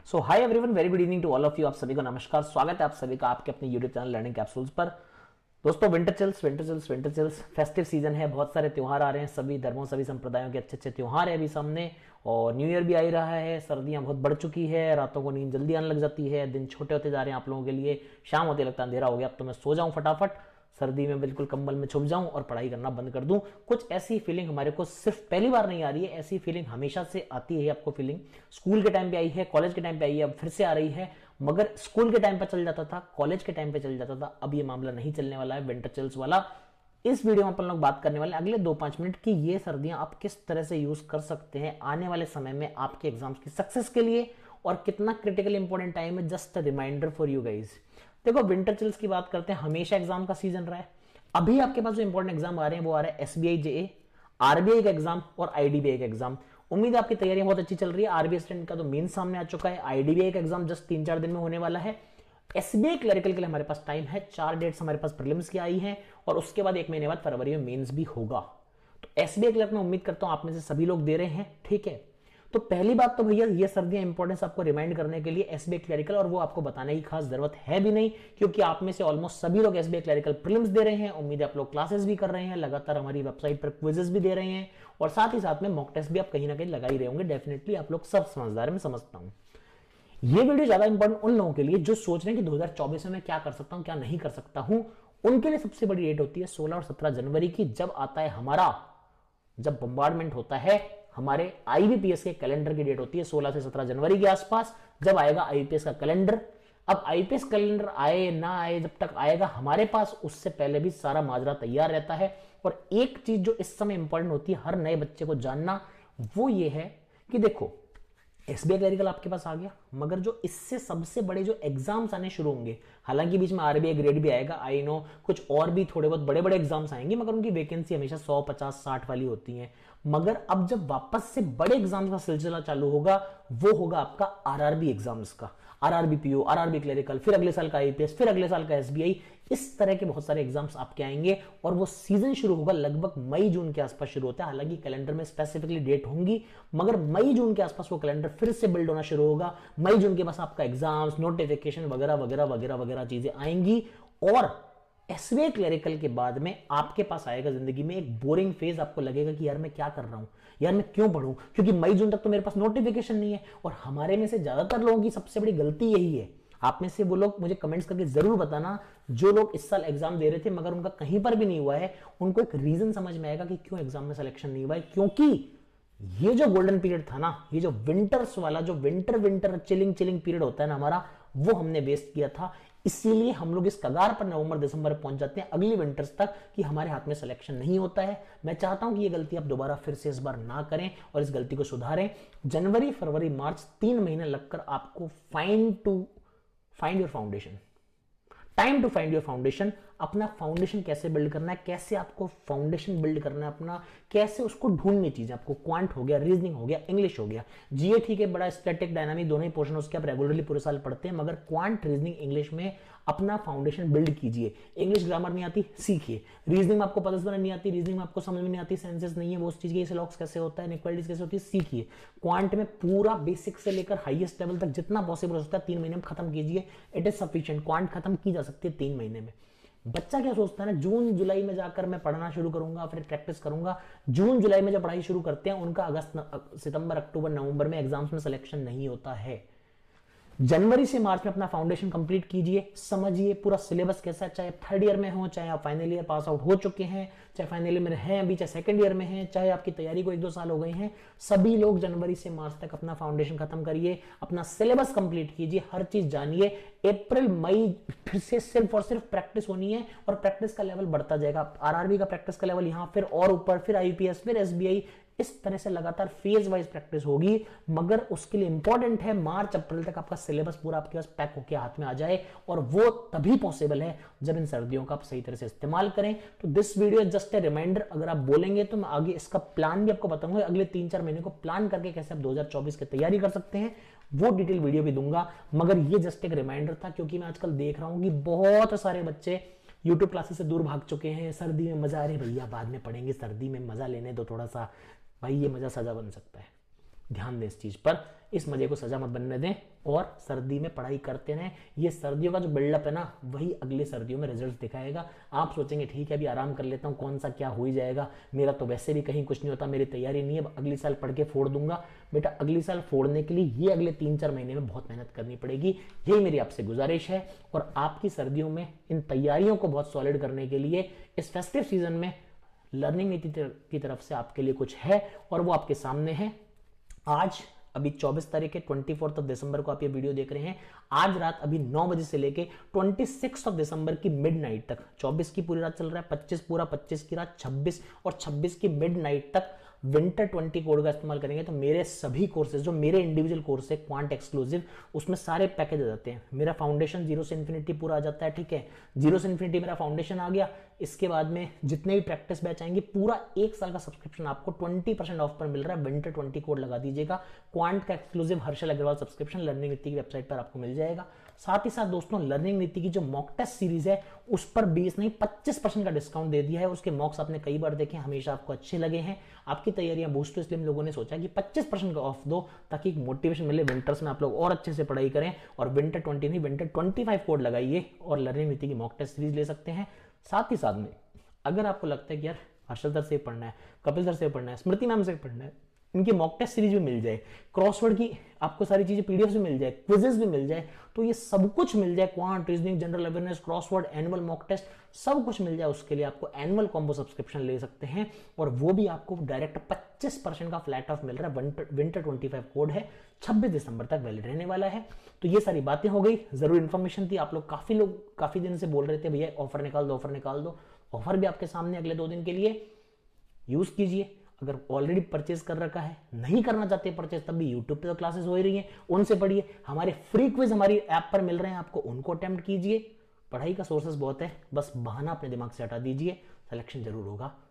So hi everyone, very good evening to all of you. आप सभी को नमस्कार, स्वागत है आप सभी का आपके अपने यूट्यूब चैनल लर्निंग कैप्सूल्स पर। दोस्तों, विंटर चिल्स फेस्टिव सीजन है, बहुत सारे त्योहार आ रहे हैं, सभी धर्मों सभी संप्रदायों के अच्छे अच्छे त्योहार है अभी सामने। और न्यू ईयर भी आ ही रहा है, सर्दियां बहुत बढ़ चुकी है, रातों को नींद जल्दी आने लग जाती है, दिन छोटे होते जा रहे हैं आप लोगों के लिए, शाम होते लगता है अंधेरा हो गया, अब तो मैं सो जाऊं फटाफट, सर्दी में बिल्कुल कंबल में छुप जाऊं और पढ़ाई करना बंद कर दूं। कुछ ऐसी फीलिंग हमारे को सिर्फ पहली बार नहीं आ रही है, ऐसी फीलिंग हमेशा से आती है। आपको फीलिंग स्कूल के टाइम पे आई है, कॉलेज के टाइम पे आई है, अब फिर से आ रही है। मगर स्कूल के टाइम पे चल जाता था, कॉलेज के टाइम पे चल जाता था, अब ये मामला नहीं चलने वाला है विंटर चिल्स वाला। इस वीडियो में अपन लोग बात करने वाले अगले 2-5 मिनट की ये सर्दियां आप किस तरह से यूज कर सकते हैं आने वाले समय में आपके एग्जाम्स की सक्सेस के लिए, और कितना क्रिटिकल इंपॉर्टेंट टाइम है। Just a reminder for you guys. देखो, विंटर चिल्स की बात करते हैं, हमेशा एग्जाम का सीजन रहा है। अभी आपके पास जो इंपॉर्टेंट एग्जाम आ रहे हैं वो आ रहे हैं एसबीआई जेए, आरबीआई का एग्जाम और आईडीबीआई का एग्जाम। उम्मीद है आपकी तैयारियां बहुत अच्छी चल रही है। आरबीआई स्टैंड का तो मेन सामने आ चुका है, आईडीबीआई का एग्जाम जस्ट 3-4 दिन में होने वाला है। एसबीआई क्लरिकल के लिए हमारे पास टाइम है, 4 डेट्स हमारे पास प्रीलिम्स की आई हैं और उसके बाद 1 महीने बाद फरवरी में मेंस भी होगा। तो एसबीआई क्लर्क में उम्मीद करता हूं आप में से सभी लोग दे रहे हैं, ठीक है। तो पहली बात तो भैया, ये सर्दियां इंपॉर्टेंस आपको रिमाइंड करने के लिए एसबीआई क्लरिकल, और वो आपको बताने की खास जरूरत है भी नहीं, क्योंकि आप में से ऑलमोस्ट सभी लोग एसबीआई क्लरिकल प्रीलिम्स दे रहे हैं। उम्मीद है आप लोग क्लासेस भी कर रहे हैं, लगातार हमारी वेबसाइट पर क्विजेस भी दे रहे हैं, और साथ ही साथ में मॉक टेस्ट भी आप कहीं ना कहीं लगा ही रहे होंगे। डेफिनेटली आप लोग सब समझदार, मैं समझता हूं। ये वीडियो ज्यादा इंपॉर्टेंट उन लोगों के लिए जो सोच रहे हैं कि 2024 में मैं क्या कर सकता हूं, क्या नहीं कर सकता हूं। उनके लिए सबसे बड़ी डेट होती है 16 और 17 जनवरी की, जब आता है जब बम्बार्डमेंट होता है हमारे आईबीपीएस के कैलेंडर की डेट होती है 16 से 17 जनवरी के आसपास, जब आएगा आईपीएस का कैलेंडर। अब आईपीएस कैलेंडर आए ना आए, जब तक आएगा हमारे पास उससे पहले भी सारा माजरा तैयार रहता है। और एक चीज जो इस समय इंपॉर्टेंट होती है हर नए बच्चे को जानना, वो ये है कि देखो, एसबीआई क्लरिकल आपके पास आ गया, मगर जो इससे सबसे बड़े जो एग्जाम्स आने शुरू होंगे, हालांकि बीच में आरबीआई ग्रेड भी आएगा, आई नो, कुछ और भी थोड़े बहुत बड़े बड़े एग्जाम्स आएंगे, मगर उनकी वैकेंसी हमेशा 100, 50, 60 वाली होती है। मगर अब जब वापस से बड़े एग्जाम्स का सिलसिला चालू होगा, वो होगा आपका आरआरबी एग्जाम्स का, आरआरबी पीओ, आरआरबी क्लरिकल, फिर अगले साल का आईपीएस, फिर अगले साल का एसबीआई। इस तरह के बहुत सारे एग्जाम्स आपके आएंगे, और वो सीजन शुरू होगा लगभग मई जून के आसपास शुरू होता है। हालांकि कैलेंडर में स्पेसिफिकली डेट होंगी, मगर मई जून के आसपास वो कैलेंडर फिर से बिल्ड होना शुरू होगा। मई जून के पास आपका एग्जाम्स, नोटिफिकेशन वगैरह वगैरह वगैरह वगैरह चीजें आएंगी। और एसबीआई क्लरिकल के बाद में आपके पास आएगा जिंदगी में एक बोरिंग फेज। आपको लगेगा कि यार मैं क्या कर रहा हूं, यार मैं क्यों पढ़ूं, क्योंकि मई जून तक तो मेरे पास नोटिफिकेशन नहीं है। और हमारे में से ज्यादातर लोगों की सबसे बड़ी गलती यही है। आप में से वो लोग मुझे कमेंट्स करके जरूर बताना, जो लोग इस साल एग्जाम दे रहे थे मगर उनका कहीं पर भी नहीं हुआ है, उनको एक रीजन समझ में आएगा कि क्यों एग्जाम में सिलेक्शन नहीं हुआ है। क्योंकि ये जो गोल्डन पीरियड था ना, ये जो विंटर्स वाला, जो विंटर चिलिंग पीरियड होता है ना हमारा, वो हमने वेस्ट किया था। इसीलिए हम लोग इस कगार पर नवंबर दिसंबर पहुंच जाते हैं अगली विंटर्स तक कि हमारे हाथ में सिलेक्शन नहीं होता है। मैं चाहता हूं कि ये गलती आप दोबारा फिर से इस बार ना करें और इस गलती को सुधारें। जनवरी, फरवरी, मार्च 3 महीने लगकर आपको find your foundation, time to find your foundation. अपना फाउंडेशन कैसे बिल्ड करना है, कैसे आपको फाउंडेशन बिल्ड करना है अपना, कैसे उसको ढूंढनी चीजें आपको। क्वांट हो गया, रीजनिंग हो गया, इंग्लिश हो गया, जीए ठीक है, बड़ा स्टैटिक डायनामिक दोनों ही पोर्शन उसके आप रेगुलरली पूरे साल पढ़ते हैं, मगर क्वांट, रीजनिंग, इंग्लिश में अपना फाउंडेशन बिल्ड कीजिए। इंग्लिश ग्रामर नहीं आती, सीखिए। रीजनिंग में आपको पजल्स बनानी नहीं आती, रीजनिंग में आपको समझ में नहीं आती, सेंसेस नहीं है वो उस चीज के, लॉक्स कैसे होता है, इनइक्वालिटीज कैसे होती है, सीखिए। क्वांट में पूरा बेसिक से लेकर हाईएस्ट लेवल तक जितना पॉसिबल हो सकता है 3 महीने में खत्म कीजिए। It is sufficient. क्वांट खत्म की जा सकती है 3 महीने में। बच्चा क्या सोचता है ना, जून जुलाई में जाकर मैं पढ़ना शुरू करूंगा, फिर प्रैक्टिस करूंगा। जून जुलाई में जब पढ़ाई शुरू करते हैं, उनका अगस्त, सितंबर, अक्टूबर, नवंबर में एग्जाम्स में सिलेक्शन नहीं होता है। जनवरी से मार्च में अपना फाउंडेशन कंप्लीट कीजिए, समझिए पूरा सिलेबस कैसा है। चाहे थर्ड ईयर में हो, चाहे आप फाइनल ईयर पास आउट हो चुके हैं, चाहे फाइनल ईयर में हैं अभी, चाहे सेकंड ईयर में हैं, चाहे आपकी तैयारी को 1-2 साल हो गए हैं, सभी लोग जनवरी से मार्च तक अपना फाउंडेशन खत्म करिए, अपना सिलेबस कंप्लीट कीजिए, हर चीज जानिए। अप्रैल मई फिर से सिर्फ और सिर्फ प्रैक्टिस होनी है, और प्रैक्टिस का लेवल बढ़ता जाएगा। आरआरबी का प्रैक्टिस का लेवल यहां फिर और ऊपर, फिर आईपीएस, फिर एसबीआई, इस तरह से लगातार फेज वाइज प्रैक्टिस होगी। मगर उसके लिए इंपॉर्टेंट है मार्च अप्रैल तक आपका सिलेबस पूरा आपके पास पैक होकर हाथ में आ जाए, और वो तभी पॉसिबल है जब इन सर्दियों का आप सही तरह से इस्तेमाल करें। तो this video just a reminder. अगर आप बोलेंगे तो मैं आगे इसका प्लान भी आपको बताऊंगा, अगले 3-4 महीने को प्लान करके कैसे आप 2024 की तैयारी कर सकते हैं, वो डिटेल वीडियो भी दूंगा। मगर ये जस्ट एक रिमाइंडर था, क्योंकि मैं आजकल देख रहा हूं कि बहुत सारे बच्चे यूट्यूब क्लासेस से दूर भाग चुके हैं। सर्दी में मजा आ रही, भैया बाद में पढ़ेंगे, सर्दी में मजा लेने दो थोड़ा सा। भाई ये मजा सजा बन सकता है, ध्यान दें इस चीज पर। इस मजे को सजा मत बनने दें और सर्दी में पढ़ाई करते रहें। ये सर्दियों का जो बिल्डअप है ना, वही अगले सर्दियों में रिजल्ट दिखाएगा। आप सोचेंगे ठीक है अभी आराम कर लेता हूँ, कौन सा क्या हो ही जाएगा, मेरा तो वैसे भी कहीं कुछ नहीं होता, मेरी तैयारी नहीं है, अगली साल पढ़ के फोड़ दूंगा। बेटा अगली साल फोड़ने के लिए ये अगले 3-4 महीने में बहुत मेहनत करनी पड़ेगी। यही मेरी आपसे गुजारिश है। और आपकी सर्दियों में इन तैयारियों को बहुत सॉलिड करने के लिए इस फेस्टिव सीजन में लर्निंग नीति की तरफ से आपके लिए कुछ है और वो आपके सामने है। आज अभी 24 तारीख है, 24 दिसंबर को आप ये वीडियो देख रहे हैं। आज रात अभी 9 बजे से लेके 26 दिसंबर की मिडनाइट तक, 24 की पूरी रात चल रहा है, 25 पूरा, 25 की रात, 26 और 26 की मिडनाइट तक विंटर 20 कोड का इस्तेमाल करेंगे तो मेरे सभी कोर्सेज, जो मेरे इंडिविजुअल कोर्स है क्वांट एक्सक्लूसिव, उसमें सारे पैकेज आ जाते हैं। मेरा फाउंडेशन 0 से इन्फिनिटी पूरा आ जाता है, ठीक है, 0 से इन्फिनिटी मेरा फाउंडेशन आ गया। इसके बाद में जितने भी प्रैक्टिस बैच आएंगे, पूरा 1 साल का सब्सक्रिप्शन आपको 20% ऑफ पर मिल रहा है। विंटर 20 कोड लगा दीजिएगा। क्वांट का exclusive Harshal Agarwal subscription learning Niti की वेबसाइट पर आपको मिल जाएगा। साथ ही साथ दोस्तों, लर्निंग नीति की जो मॉक टेस्ट सीरीज है उस पर 20 नहीं 25% का डिस्काउंट दे दिया है। उसके मॉक्स आपने कई बार देखे, हमेशा आपको अच्छे लगे हैं, आपकी तैयारियां बूस्ट हो, इसलिए हम लोगों ने सोचा कि 25% का ऑफ दो ताकि एक मोटिवेशन मिले, विंटर्स में आप लोग और अच्छे से पढ़ाई करें और विंटर 20 नहीं विंटर 25 कोड लगाइए और लर्निंग नीति की मॉक टेस्ट सीरीज ले सकते हैं। साथ ही साथ में अगर आपको लगता है कि यार हर्षल सर से पढ़ना है, कपिल सर से पढ़ना है, स्मृति मैम से पढ़ना है, इनकी मॉक टेस्ट सीरीज भी मिल जाए, क्रॉसवर्ड की आपको सारी चीजें पीडीएफ भी मिल जाए, क्विजेस भी मिल जाए, तो ये सब कुछ मिल जाए, quant, reasoning, general awareness, crossword, annual mock test, सब कुछ मिल जाए। उसके लिए आपको एनुअल कॉम्बो सब्सक्रिप्शन ले सकते हैं और वो भी आपको डायरेक्ट 25% का फ्लैट ऑफ मिल रहा है। विंटर 25 कोड है, 26 दिसंबर तक वैलिड रहने वाला है। तो ये सारी बातें हो गई, जरूर इन्फॉर्मेशन थी। आप लोग काफी दिन से बोल रहे थे भैया ऑफर निकाल दो, ऑफर निकाल दो। ऑफर भी आपके सामने अगले 2 दिन के लिए, यूज कीजिए। अगर ऑलरेडी परचेज कर रखा है, नहीं करना चाहते परचेज, तब भी यूट्यूब पे तो क्लासेस हो ही रही हैं, उनसे पढ़िए। हमारे फ्री क्विज हमारी ऐप पर मिल रहे हैं आपको, उनको अटेम्प्ट कीजिए। पढ़ाई का सोर्सेस बहुत है, बस बहाना अपने दिमाग से हटा दीजिए, सिलेक्शन जरूर होगा।